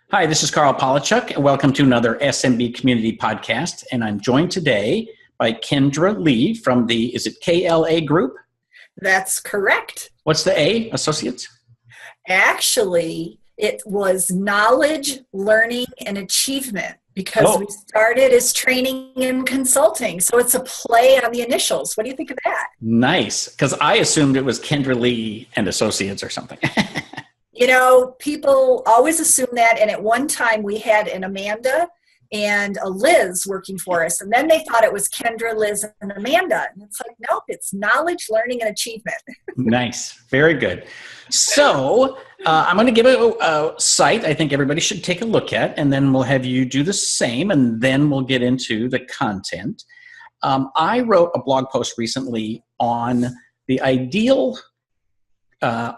Hi, this is Carl Polachuk, and welcome to another SMB Community Podcast. And I'm joined today by Kendra Lee from is it KLA Group? That's correct. What's the A, Associates? Actually, it was Knowledge, Learning, and Achievement because we started as training and consulting. So it's a play on the initials. What do you think of that? Nice, because I assumed it was Kendra Lee and Associates or something. You know, people always assume that, and at one time we had an Amanda and a Liz working for us, and then they thought it was Kendra, Liz, and Amanda. And it's like, nope, it's Knowledge, Learning, and Achievement. Nice. Very good. So I'm going to give a site I think everybody should take a look at, and then we'll have you do the same, and then we'll get into the content. I wrote a blog post recently on the ideal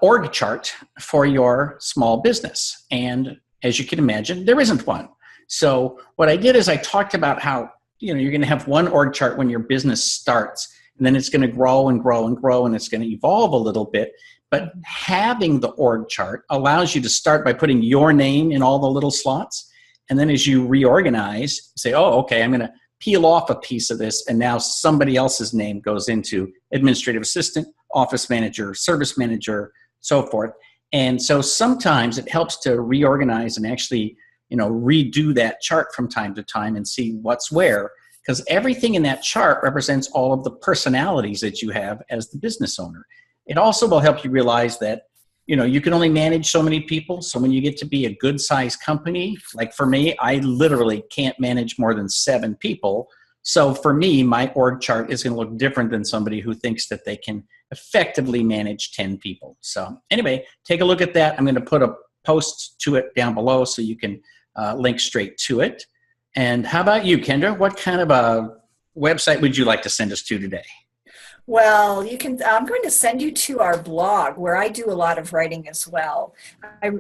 org chart for your small business. And as you can imagine, there isn't one. So what I did is I talked about how, you're going to have one org chart when your business starts, and then it's going to grow and grow and grow, and it's going to evolve a little bit. But having the org chart allows you to start by putting your name in all the little slots. And then as you reorganize, say, oh, okay, I'm going to peel off a piece of this, and now somebody else's name goes into administrative assistant, office manager, service manager, so forth. And so sometimes it helps to reorganize and actually, redo that chart from time to time and see what's where, because everything in that chart represents all of the personalities that you have as the business owner. It also will help you realize that, you can only manage so many people. So when you get to be a good sized company, like for me, I literally can't manage more than 7 people. So for me, my org chart is going to look different than somebody who thinks that they can effectively manage 10 people. So anyway, take a look at that. I'm going to put a post to it down below so you can link straight to it. And how about you, Kendra? What kind of a website would you like to send us to today? Well, I'm going to send you to our blog where I do a lot of writing as well.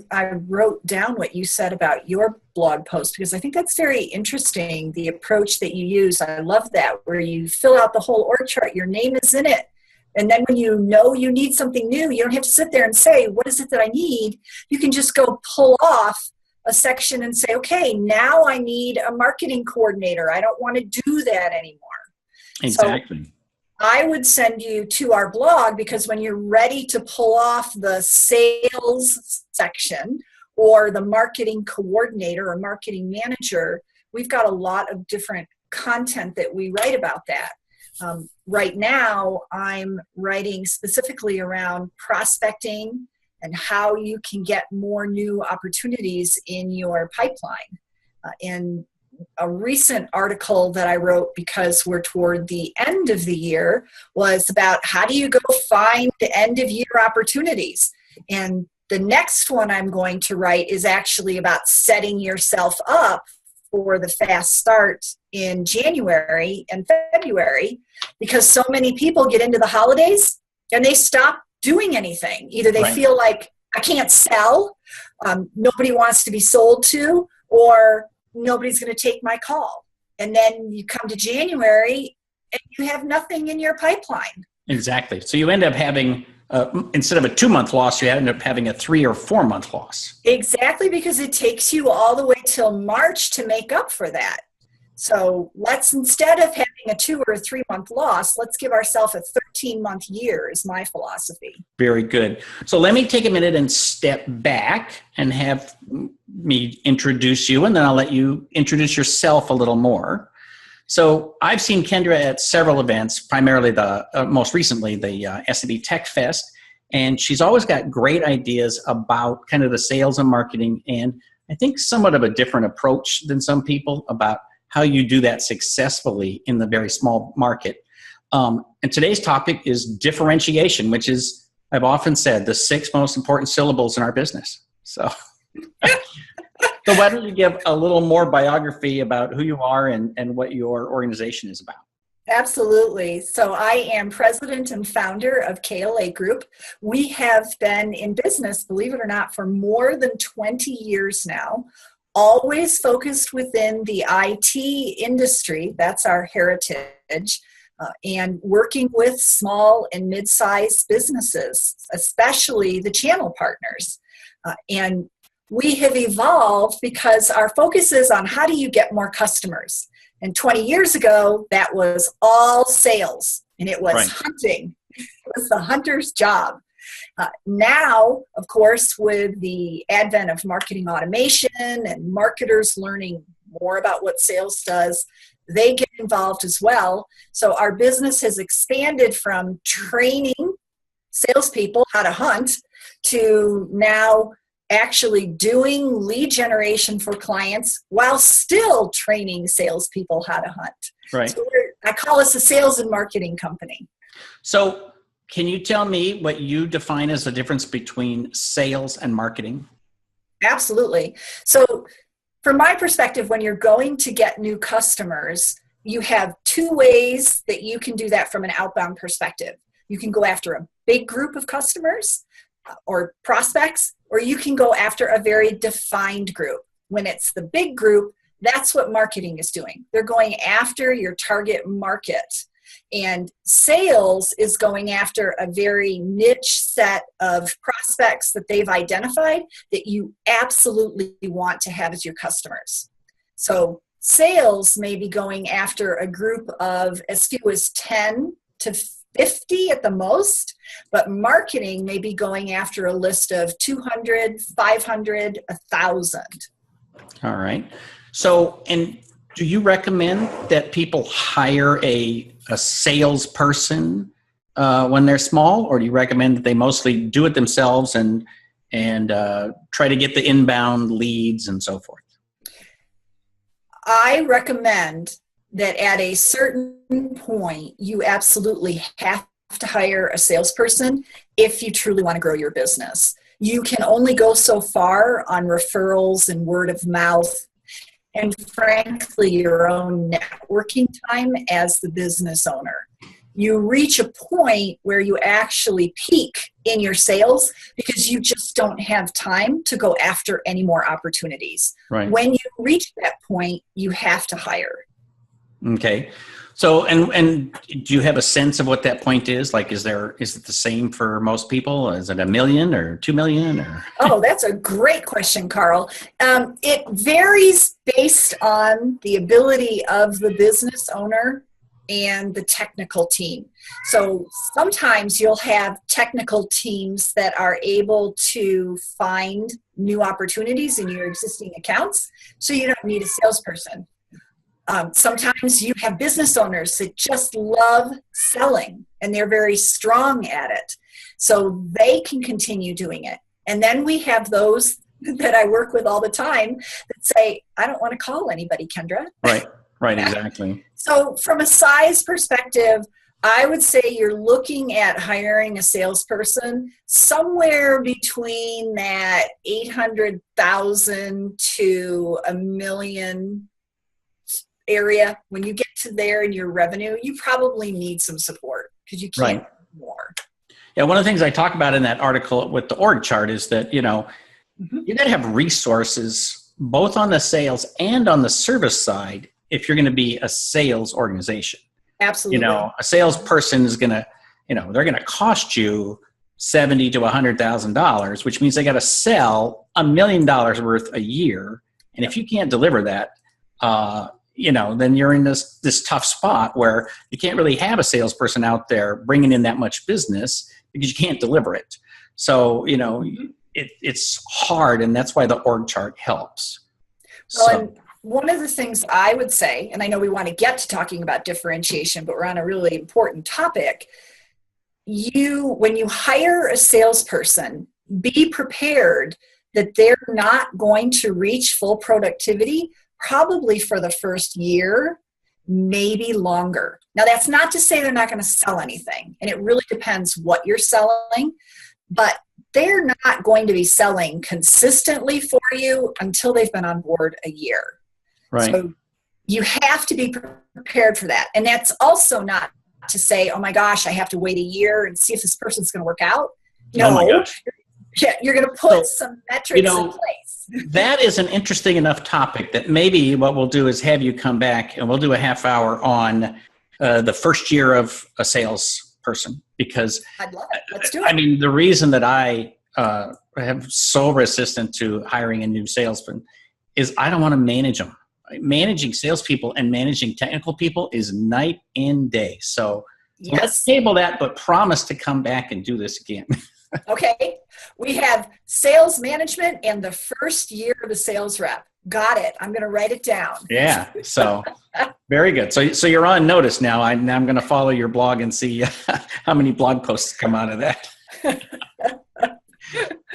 I wrote down what you said about your blog post because I think that's very interesting, the approach that you use. I love that, where you fill out the whole org chart, your name is in it. And then when you know you need something new, you don't have to sit there and say, what is it that I need? You can just go pull off a section and say, okay, now I need a marketing coordinator. I don't want to do that anymore. Exactly. So I would send you to our blog because when you're ready to pull off the sales section or the marketing coordinator or marketing manager, we've got a lot of different content that we write about that. Right now, I'm writing specifically around prospecting and how you can get more new opportunities in your pipeline. And a recent article that I wrote, because we're toward the end of the year, was about how do you go find the end of year opportunities. And the next one I'm going to write is actually about setting yourself up for the fast start in January and February, because so many people get into the holidays and they stop doing anything. Either they feel like I can't sell, nobody wants to be sold to, or nobody's going to take my call. And then you come to January and you have nothing in your pipeline. Exactly. So you end up having, instead of a 2-month loss, you end up having a 3 or 4 month loss. Exactly, because it takes you all the way till March to make up for that. So let's, instead of having a 2 or a 3 month loss, let's give ourselves a 13-month year is my philosophy. Very good. So let me take a minute and step back and have me introduce you, and then I'll let you introduce yourself a little more. So I've seen Kendra at several events, primarily most recently the SMB Tech Fest, and she's always got great ideas about kind of the sales and marketing, and I think somewhat of a different approach than some people about how you do that successfully in the very small market. And today's topic is differentiation, which is, I've often said, the 6 most important syllables in our business. So why don't you give a little more biography about who you are and what your organization is about? Absolutely. So I am president and founder of KLA Group. We have been in business, believe it or not, for more than 20 years now. Always focused within the IT industry, that's our heritage, and working with small and mid-sized businesses, especially the channel partners. And we have evolved because our focus is on how do you get more customers. And 20 years ago, that was all sales, and it was hunting. It was the hunter's job. Now, of course, with the advent of marketing automation and marketers learning more about what sales does, they get involved as well. So our business has expanded from training salespeople how to hunt to now actually doing lead generation for clients while still training salespeople how to hunt. Right. So I call us a sales and marketing company. So can you tell me what you define as the difference between sales and marketing? Absolutely. So from my perspective, when you're going to get new customers, you have two ways that you can do that from an outbound perspective. You can go after a big group of customers or prospects, or you can go after a very defined group. When it's the big group, that's what marketing is doing. They're going after your target market. And sales is going after a very niche set of prospects that they've identified that you absolutely want to have as your customers. So sales may be going after a group of as few as 10 to 50 at the most, but marketing may be going after a list of 200, 500, 1,000. All right. So, and do you recommend that people hire a salesperson when they're small, or do you recommend that they mostly do it themselves and try to get the inbound leads and so forth? I recommend that at a certain point, you absolutely have to hire a salesperson if you truly want to grow your business. You can only go so far on referrals and word of mouth, and frankly, your own networking time as the business owner. You reach a point where you actually peak in your sales because you just don't have time to go after any more opportunities. Right. When you reach that point, you have to hire. Okay. So, and do you have a sense of what that point is? Like, is it the same for most people? Is it 1 million or 2 million or? Oh, that's a great question, Carl. It varies based on the ability of the business owner and the technical team. So sometimes you'll have technical teams that are able to find new opportunities in your existing accounts, so you don't need a salesperson. Sometimes you have business owners that just love selling and they're very strong at it. So they can continue doing it. And then we have those that I work with all the time that say, I don't want to call anybody, Kendra. Right, exactly. So from a size perspective, I would say you're looking at hiring a salesperson somewhere between that 800,000 to $1 million area. When you get to there in your revenue, you probably need some support because you can't do more. Yeah, one of the things I talk about in that article with the org chart is that, you got to have resources both on the sales and on the service side if you're going to be a sales organization. Absolutely. A salesperson is going to, they're going to cost you $70,000 to $100,000, which means they got to sell $1 million worth a year. And if you can't deliver that, then you're in this tough spot where you can't really have a salesperson out there bringing in that much business because you can't deliver it. So, it's hard, and that's why the org chart helps. And one of the things I would say, and I know we want to get to talking about differentiation, but we're on a really important topic. When you hire a salesperson, be prepared that they're not going to reach full productivity probably for the first year, maybe longer. Now, that's not to say they're not going to sell anything, and it really depends what you're selling, but they're not going to be selling consistently for you until they've been on board a year. Right. So you have to be prepared for that. And that's also not to say, oh my gosh, I have to wait a year and see if this person's going to work out. No, oh my gosh. Yeah, you're going to put some metrics in place. That is an interesting enough topic that maybe what we'll do is have you come back and we'll do a half hour on the first year of a salesperson, because I'd love it. Let's do it. The reason that I have so resistant to hiring a new salesman is I don't want to manage them. Managing salespeople and managing technical people is night and day. So let's table that, but promise to come back and do this again. Okay. We have sales management and the first year of a sales rep. Got it. I'm going to write it down. Yeah. So very good. So you're on notice now. I'm going to follow your blog and see how many blog posts come out of that.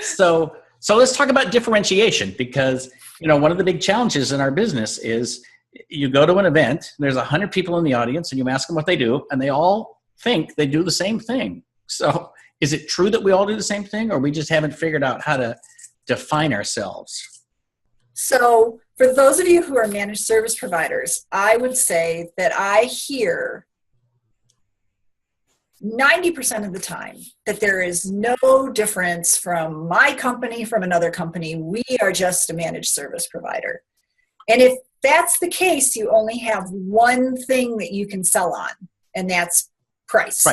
So let's talk about differentiation, because, one of the big challenges in our business is you go to an event, there's 100 people in the audience, and you ask them what they do, and they all think they do the same thing. So is it true that we all do the same thing, or we just haven't figured out how to define ourselves? So for those of you who are managed service providers, I would say that I hear 90% of the time that there is no difference from my company, from another company. We are just a managed service provider. And if that's the case, you only have one thing that you can sell on, and that's price.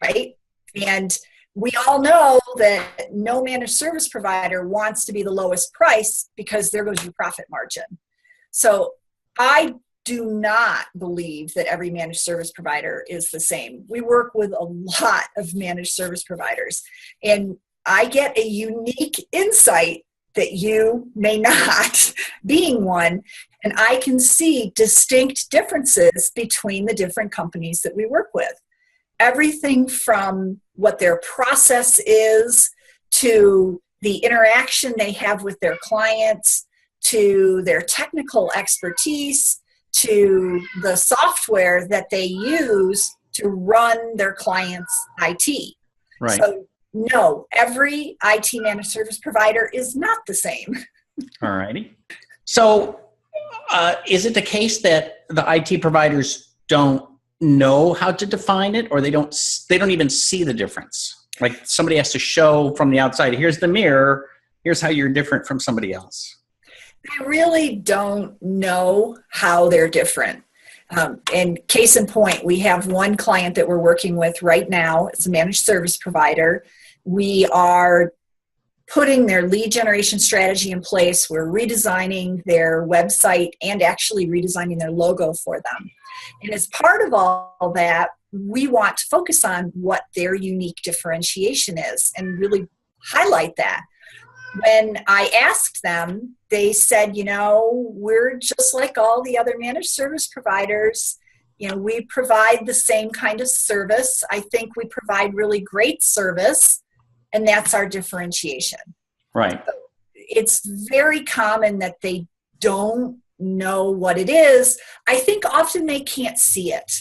Right? And we all know that no managed service provider wants to be the lowest price, because there goes your profit margin. So I do not believe that every managed service provider is the same. We work with a lot of managed service providers, and I get a unique insight that you may not, being one, and I can see distinct differences between the different companies that we work with. Everything from what their process is, to the interaction they have with their clients, to their technical expertise, to the software that they use to run their clients' IT. Right. So no, every IT managed service provider is not the same. All righty. So is it the case that the IT providers don't know how to define it, or they don't even see the difference? Like somebody has to show from the outside, here's the mirror, here's how you're different from somebody else. They really don't know how they're different. And case in point, we have one client that we're working with right now. It's a managed service provider. We are putting their lead generation strategy in place. We're redesigning their website and actually redesigning their logo for them. And as part of all that, we want to focus on what their unique differentiation is and really highlight that. When I asked them, they said, we're just like all the other managed service providers. We provide the same kind of service. I think we provide really great service, and that's our differentiation. Right. So it's very common that they don't know what it is. I think often they can't see it.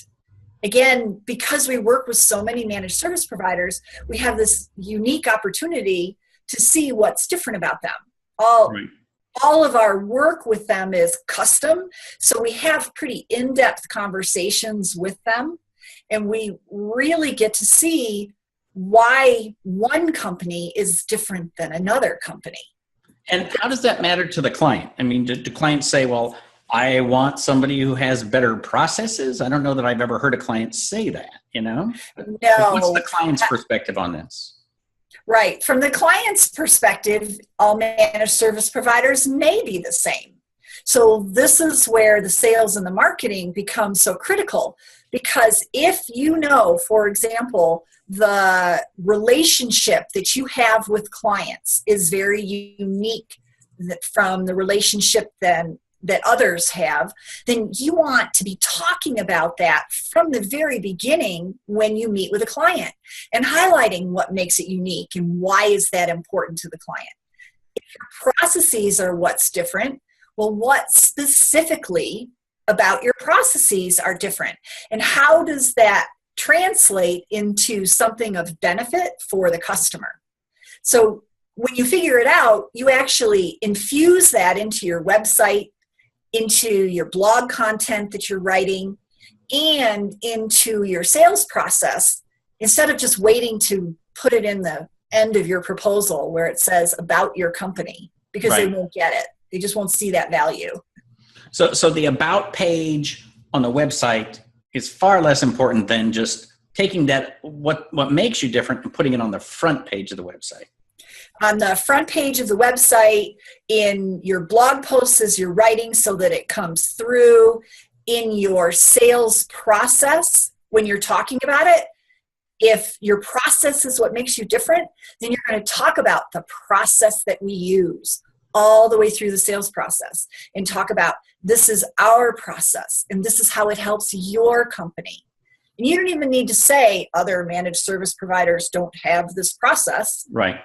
Again, because we work with so many managed service providers, we have this unique opportunity to see what's different about them. All of our work with them is custom, so we have pretty in-depth conversations with them, and we really get to see why one company is different than another company. And how does that matter to the client? I mean, do clients say, well, I want somebody who has better processes? I don't know that I've ever heard a client say that, No. What's the client's perspective on this? Right. From the client's perspective, all managed service providers may be the same. So this is where the sales and the marketing become so critical, because if for example, the relationship that you have with clients is very unique from the relationship that others have, then you want to be talking about that from the very beginning when you meet with a client and highlighting what makes it unique and why is that important to the client. If your processes are what's different, well, what specifically about your processes are different, and how does that translate into something of benefit for the customer? So when you figure it out, you actually infuse that into your website, into your blog content that you're writing, and into your sales process, instead of just waiting to put it in the end of your proposal where it says about your company, because They won't get it. They just won't see that value. So the about page on the website is far less important than just taking that what makes you different and putting it on the front page of the website. on the front page of the website, in your blog posts as you're writing so that it comes through, in your sales process when you're talking about it. If your process is what makes you different, then you're going to talk about the process that we use all the way through the sales process and talk about this is our process and this is how it helps your company. And you don't even need to say other managed service providers don't have this process. Right.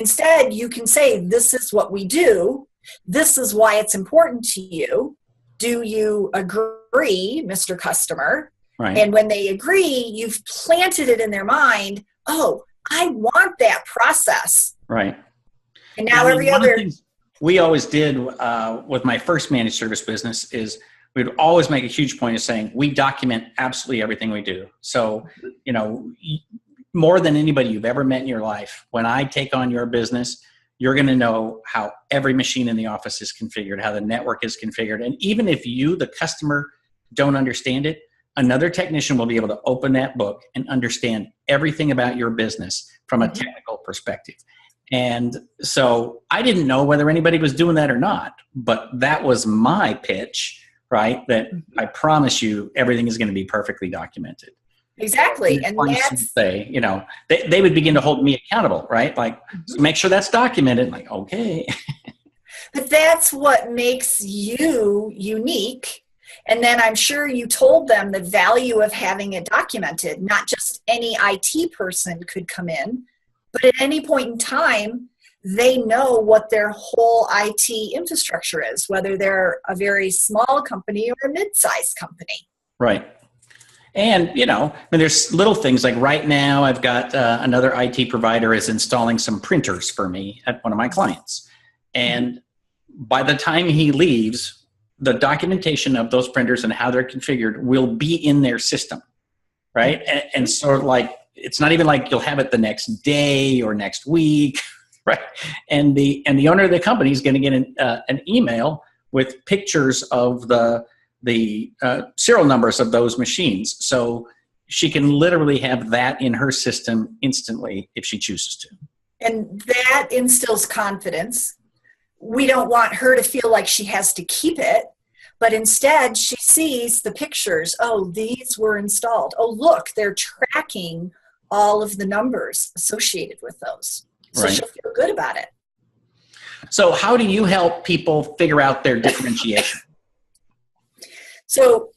Instead, you can say this is what we do. This is why it's important to you. Do you agree, Mr. Customer? Right. And when they agree, you've planted it in their mind, oh, I want that process. Right. And now every other... We always did with my first managed service business is we'd always make a huge point of saying we document absolutely everything we do. So, more than anybody you've ever met in your life, when I take on your business, you're going to know how every machine in the office is configured, how the network is configured. And even if you, the customer, don't understand it, another technician will be able to open that book and understand everything about your business from a technical perspective. And so I didn't know whether anybody was doing that or not, but that was my pitch, right? That I promise you everything is going to be perfectly documented. Exactly. And that's... they would begin to hold me accountable, right? Like, so make sure that's documented. Like, okay. But that's what makes you unique. And then I'm sure you told them the value of having it documented. Not just any IT person could come in, but at any point in time, they know what their whole IT infrastructure is, whether they're a very small company or a mid-sized company. Right. And, there's little things like right now I've got another IT provider is installing some printers for me at one of my clients. And by the time he leaves, the documentation of those printers and how they're configured will be in their system, right? And so like, it's not even like you'll have it the next day or next week, right? And the owner of the company is going to get an email with pictures of the serial numbers of those machines. So she can literally have that in her system instantly if she chooses to. And that instills confidence. We don't want her to feel like she has to keep it, but instead she sees the pictures. Oh, these were installed. Oh, look, they're tracking all of the numbers associated with those. So she'll feel good about it. So how do you help people figure out their differentiation? So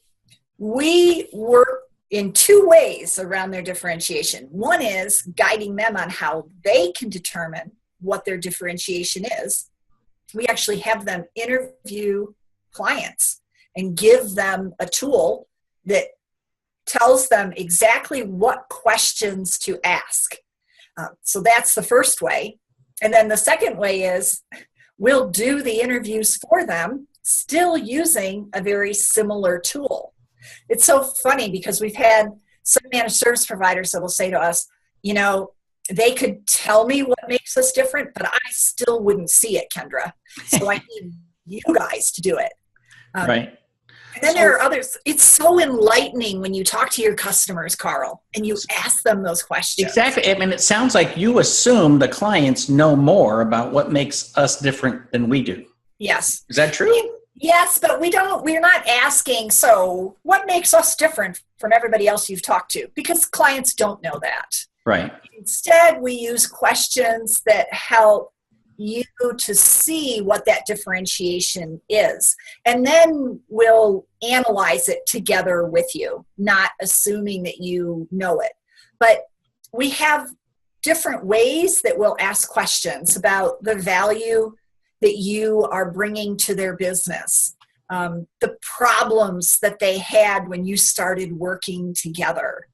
we work in two ways around their differentiation. One is guiding them on how they can determine what their differentiation is. We actually have them interview clients and give them a tool that tells them exactly what questions to ask. So that's the first way. And then the second way is we'll do the interviews for them, still using a very similar tool. It's so funny because we've had some managed service providers that will say to us, they could tell me what makes us different, but I still wouldn't see it, Kendra. So I need you guys to do it. Right. And then there are others. It's so enlightening when you talk to your customers, Carl, and you ask them those questions. Exactly. I mean, it sounds like you assume the clients know more about what makes us different than we do. Yes. Is that true? Yes, but we're not asking, so what makes us different from everybody else you've talked to? Because clients don't know that. Right. Instead, we use questions that help you to see what that differentiation is. And then we'll analyze it together with you, not assuming that you know it. But we have different ways that we'll ask questions about the value that you are bringing to their business, the problems that they had when you started working together,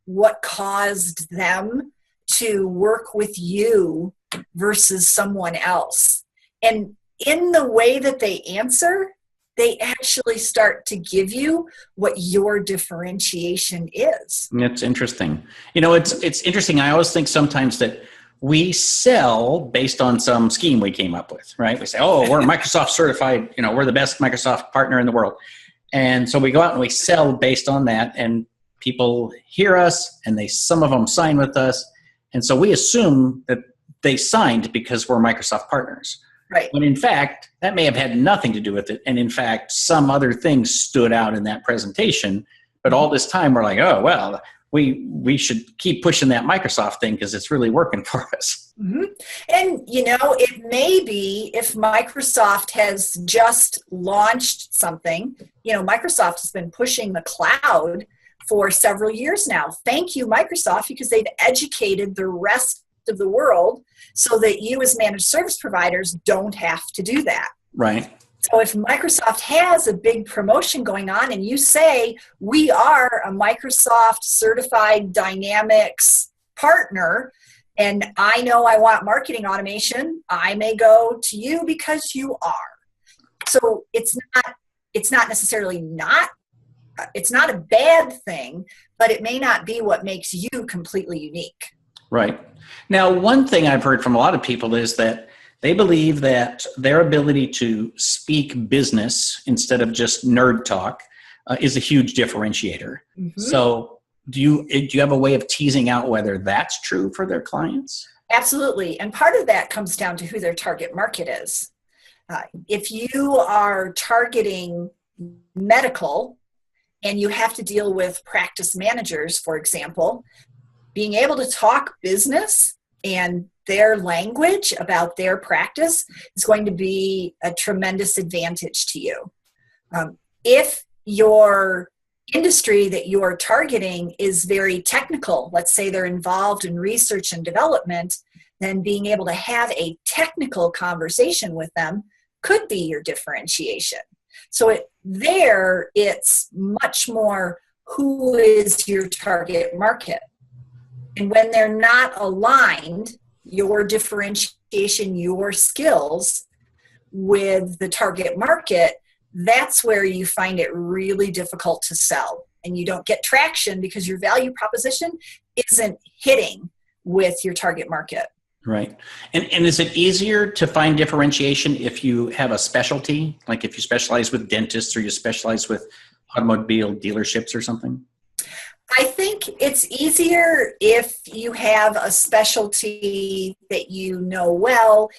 what caused them to work with you versus someone else. And in the way that they answer, they actually start to give you what your differentiation is. It's interesting. It's interesting. I always think sometimes that we sell based on some scheme we came up with, right? We say, oh, we're Microsoft certified, we're the best Microsoft partner in the world. And so we go out and we sell based on that, and people hear us and some of them sign with us. And so we assume that they signed because we're Microsoft partners. Right. When in fact, that may have had nothing to do with it. And in fact, some other things stood out in that presentation. But all this time we're like, oh, well, we should keep pushing that Microsoft thing because it's really working for us. Mm-hmm. And, it may be if Microsoft has just launched something, Microsoft has been pushing the cloud for several years now. Thank you, Microsoft, because they've educated the rest of the world so that you as managed service providers don't have to do that. Right. So if Microsoft has a big promotion going on and you say, we are a Microsoft certified Dynamics partner, and I know I want marketing automation, I may go to you because you are. So it's not necessarily it's not a bad thing, but it may not be what makes you completely unique. Right. Now, one thing I've heard from a lot of people is that they believe that their ability to speak business instead of just nerd talk is a huge differentiator. Mm-hmm. So do you have a way of teasing out whether that's true for their clients? Absolutely. And part of that comes down to who their target market is. If you are targeting medical and you have to deal with practice managers, for example, being able to talk business and their language about their practice is going to be a tremendous advantage to you. If your industry that you're targeting is very technical, let's say they're involved in research and development, then being able to have a technical conversation with them could be your differentiation. So it's much more who is your target market. And when they're not aligned, your differentiation, your skills with the target market, that's where you find it really difficult to sell. And you don't get traction because your value proposition isn't hitting with your target market. Right. And is it easier to find differentiation if you have a specialty? Like if you specialize with dentists or you specialize with automobile dealerships or something? I think it's easier if you have a specialty that you know well.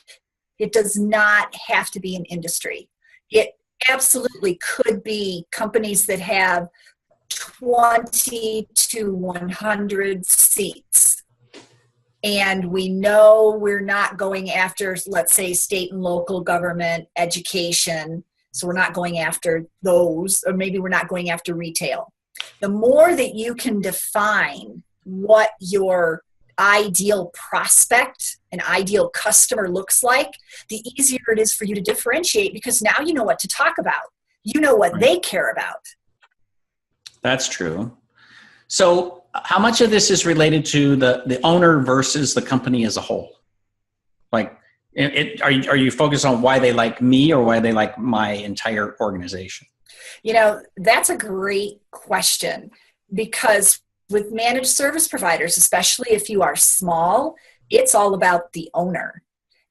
It does not have to be an industry. It absolutely could be companies that have 20 to 100 seats. And we know we're not going after, let's say, state and local government, education. So we're not going after those, or maybe we're not going after retail. The more that you can define what your ideal prospect, an ideal customer looks like, the easier it is for you to differentiate because now you know what to talk about. You know what they care about. That's true. So how much of this is related to the owner versus the company as a whole? Like, are you focused on why they like me or why they like my entire organization? That's a great question because with managed service providers, especially if you are small, it's all about the owner.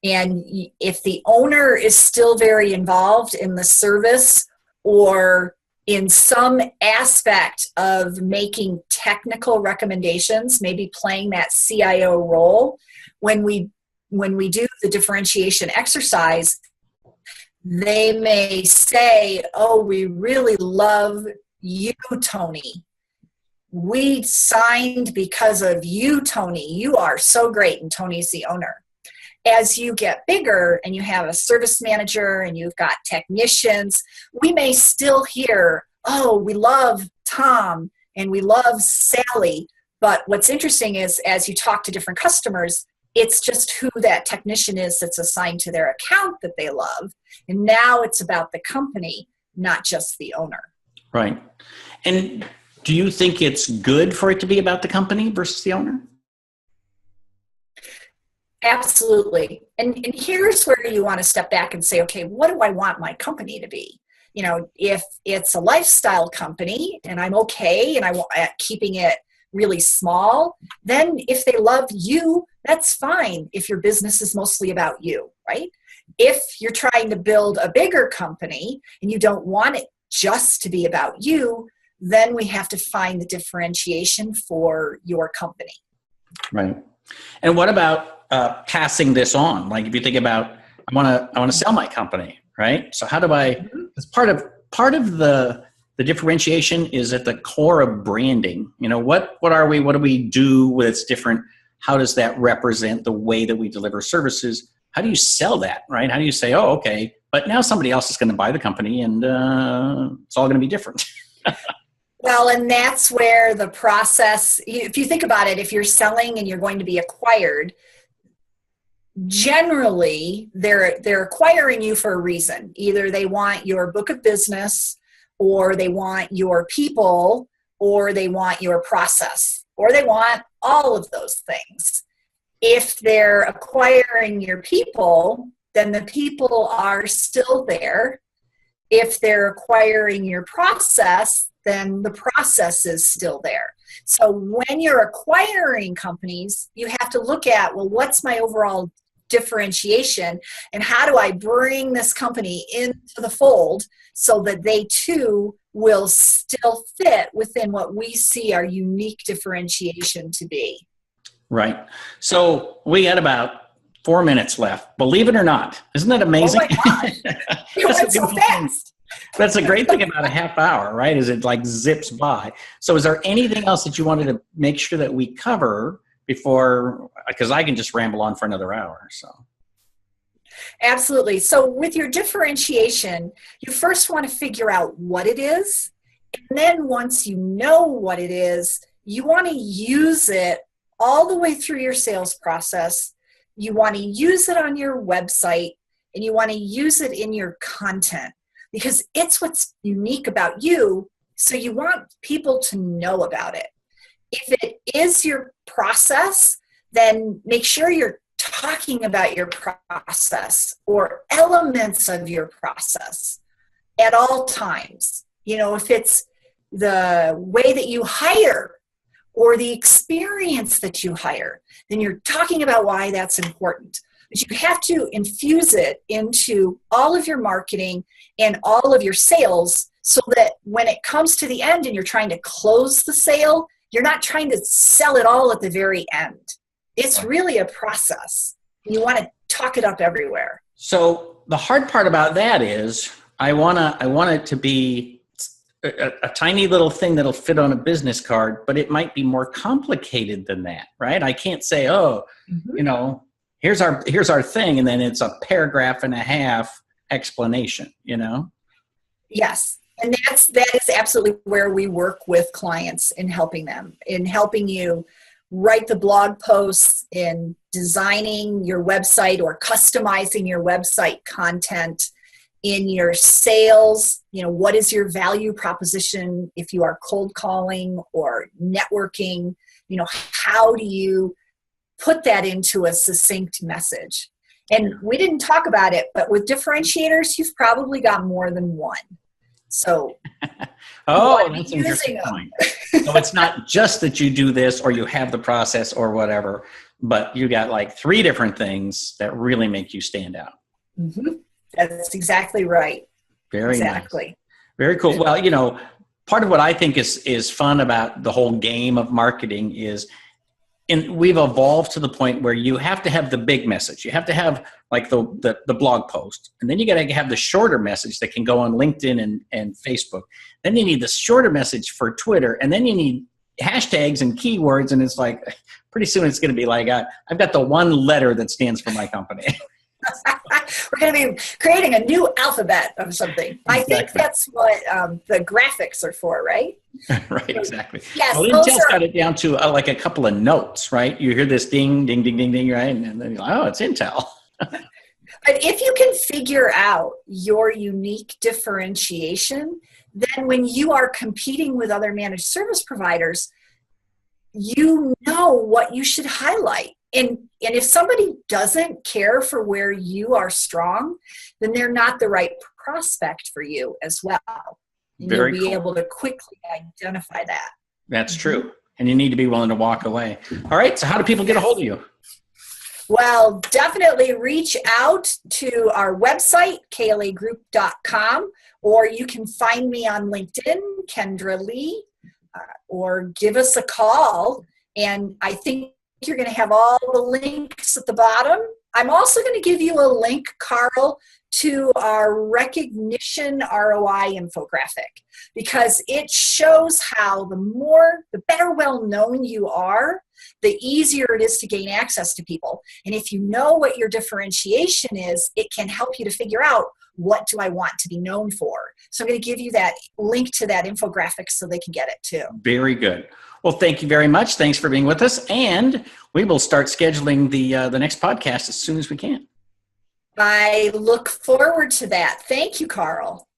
And if the owner is still very involved in the service or in some aspect of making technical recommendations, maybe playing that CIO role, when we do the differentiation exercise, they may say, oh, we really love you, Tony. We signed because of you, Tony. You are so great, and Tony's the owner. As you get bigger and you have a service manager and you've got technicians, we may still hear, oh, we love Tom and we love Sally. But what's interesting is as you talk to different customers, it's just who that technician is that's assigned to their account that they love. And now it's about the company, not just the owner. Right. And do you think it's good for it to be about the company versus the owner? Absolutely. And here's where you want to step back and say, okay, what do I want my company to be? If it's a lifestyle company and I'm okay and I want keeping it really small, then if they love you, that's fine if your business is mostly about you, right? If you're trying to build a bigger company and you don't want it just to be about you, then we have to find the differentiation for your company. Right. And what about passing this on? Like if you think about, I want to sell my company, right? So how do I, as part of the differentiation is at the core of branding. You know, what are we, what do we do that's different? How does that represent the way that we deliver services? How do you sell that, right? How do you say, oh, okay, but now somebody else is going to buy the company and it's all going to be different. Well, and that's where the process, if you think about it, if you're selling and you're going to be acquired, generally they're acquiring you for a reason. Either they want your book of business, or they want your people, or they want your process, or they want all of those things. If they're acquiring your people, then the people are still there. If they're acquiring your process, then the process is still there. So when you're acquiring companies, you have to look at, well, what's my overall differentiation, and how do I bring this company into the fold so that they too will still fit within what we see our unique differentiation to be. Right. So we got about 4 minutes left. Believe it or not. Isn't that amazing? Oh my gosh. You went so fast. That's a great thing about a half hour, right? Is it like zips by. So is there anything else that you wanted to make sure that we cover before, because I can just ramble on for another hour. So. Absolutely. So with your differentiation, you first want to figure out what it is. And then once you know what it is, you want to use it all the way through your sales process. You want to use it on your website, and you want to use it in your content, because it's what's unique about you. So you want people to know about it. If it is your process, then make sure you're talking about your process or elements of your process at all times. You know, if it's the way that you hire or the experience that you hire, then you're talking about why that's important. But you have to infuse it into all of your marketing and all of your sales, so that when it comes to the end and you're trying to close the sale, you're not trying to sell it all at the very end. It's really a process. You want to talk it up everywhere. So the hard part about that is I want it to be a tiny little thing that'll fit on a business card, but it might be more complicated than that, right? I can't say, you know, here's our thing, and then it's a paragraph and a half explanation, you know? Yes. And that is absolutely where we work with clients in helping them, in helping you write the blog posts, in designing your website or customizing your website content, in your sales. You know, what is your value proposition if you are cold calling or networking? You know, how do you put that into a succinct message? And we didn't talk about it, but with differentiators, you've probably got more than one. So, that's an interesting point. So it's not just that you do this or you have the process or whatever, but you got like 3 different things that really make you stand out. Mm-hmm. That's exactly right. Very nice. Very cool. Well, you know, part of what I think is fun about the whole game of marketing is, we've evolved to the point where you have to have the big message. You have to have like the blog post, and then you got to have the shorter message that can go on LinkedIn and Facebook. Then you need the shorter message for Twitter, and then you need hashtags and keywords. And it's like, pretty soon it's going to be like, I've got the one letter that stands for my company. We're going to be creating a new alphabet of something. Exactly. I think that's what the graphics are for, right? Right, exactly. Yes, well, Intel's got it down to like a couple of notes, right? You hear this ding, ding, ding, ding, ding, right? And then you're like, oh, it's Intel. But if you can figure out your unique differentiation, then when you are competing with other managed service providers, you know what you should highlight. And if somebody doesn't care for where you are strong, then they're not the right prospect for you as well. And you'll be able to quickly identify that. That's true. And you need to be willing to walk away. All right. So how do people get a hold of you? Well, definitely reach out to our website, klagroup.com, or you can find me on LinkedIn, Kendra Lee, or give us a call. And I think you're going to have all the links at the bottom. I'm also going to give you a link, Carl, to our Recognition ROI Infographic, because it shows how the better well known you are, the easier it is to gain access to people. And if you know what your differentiation is, it can help you to figure out, what do I want to be known for? So I'm going to give you that link to that infographic so they can get it too. Very good. Well, thank you very much. Thanks for being with us. And we will start scheduling the next podcast as soon as we can. I look forward to that. Thank you, Carl.